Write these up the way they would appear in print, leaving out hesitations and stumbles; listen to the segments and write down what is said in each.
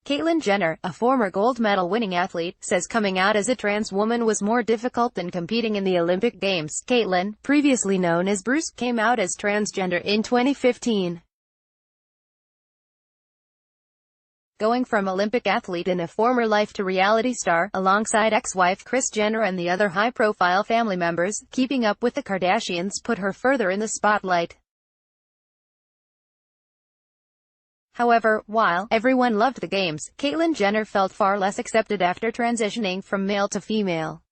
Caitlyn Jenner, a former gold medal-winning athlete, says coming out as a trans woman was more difficult than competing in the Olympic Games. Caitlyn, previously known as Bruce, came out as transgender in 2015. Going from Olympic athlete in a former life to reality star, alongside ex-wife Kris Jenner and the other high-profile family members, Keeping Up with the Kardashians put her further in the spotlight. However, while everyone loved the Games, Caitlyn Jenner felt far less accepted after transitioning from male to female.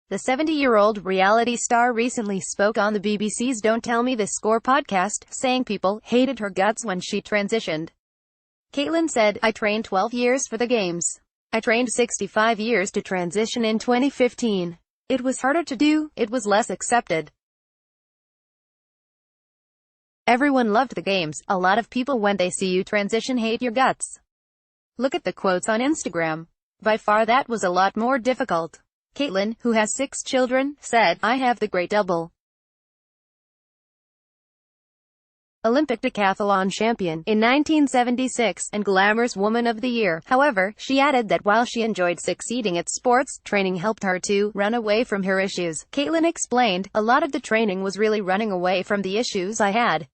The 70-year-old reality star recently spoke on the BBC's Don't Tell Me This Score podcast, saying people hated her guts when she transitioned. Caitlyn said, "I trained 12 years for the Games. I trained 65 years to transition in 2015. It was harder to do, it was less accepted. Everyone loved the Games. A lot of people when they see you transition hate your guts. Look at the quotes on Instagram. By far that was a lot more difficult." Caitlyn, who has 6 children, said, "I have the great double. Olympic decathlon champion in 1976 and Glamour's Woman of the Year." However, she added that while she enjoyed succeeding at sports, training helped her to run away from her issues. Caitlyn explained, "A lot of the training was really running away from the issues I had.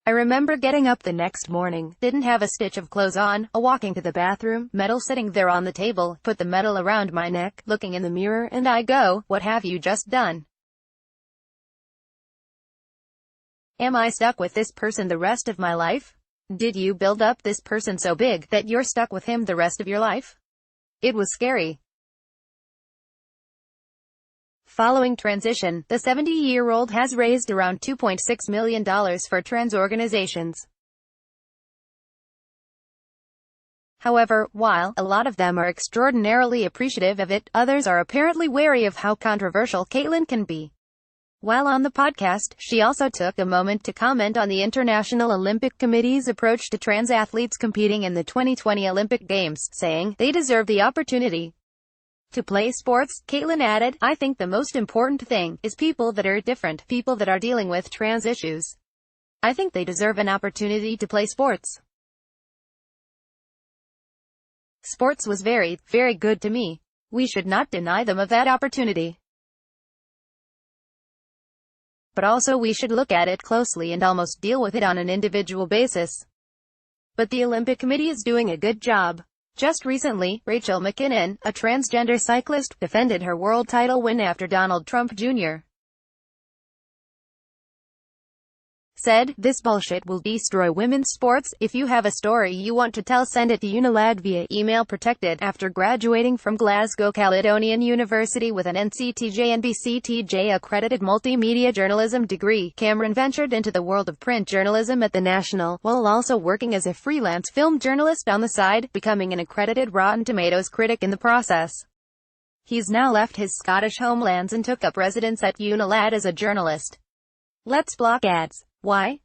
I remember getting up the next morning, didn't have a stitch of clothes on, walking to the bathroom, medal sitting there on the table, put the medal around my neck, looking in the mirror, and I go, what have you just done? Am I stuck with this person the rest of my life? Did you build up this person so big that you're stuck with him the rest of your life? It was scary." Following transition, the 70-year-old has raised around $2.6 million for trans organizations. However, while a lot of them are extraordinarily appreciative of it, others are apparently wary of how controversial Caitlyn can be. While on the podcast, she also took a moment to comment on the International Olympic Committee's approach to trans athletes competing in the 2020 Olympic Games, saying, "They deserve the opportunity to play sports." Caitlyn added, "I think the most important thing is people that are different, people that are dealing with trans issues. I think they deserve an opportunity to play sports. Sports was very, very good to me. We should not deny them of that opportunity. But also we should look at it closely and almost deal with it on an individual basis. But the Olympic Committee is doing a good job." Just recently, Rachel McKinnon, a transgender cyclist, defended her world title win after Donald Trump Jr. said, "This bullshit will destroy women's sports. If you have a story you want to tell, send it to Unilad via email protected." After graduating from Glasgow Caledonian University with an NCTJ and BCTJ accredited multimedia journalism degree, Cameron ventured into the world of print journalism at the National, while also working as a freelance film journalist on the side, becoming an accredited Rotten Tomatoes critic in the process. He's now left his Scottish homelands and took up residence at Unilad as a journalist. Let's block ads. Why?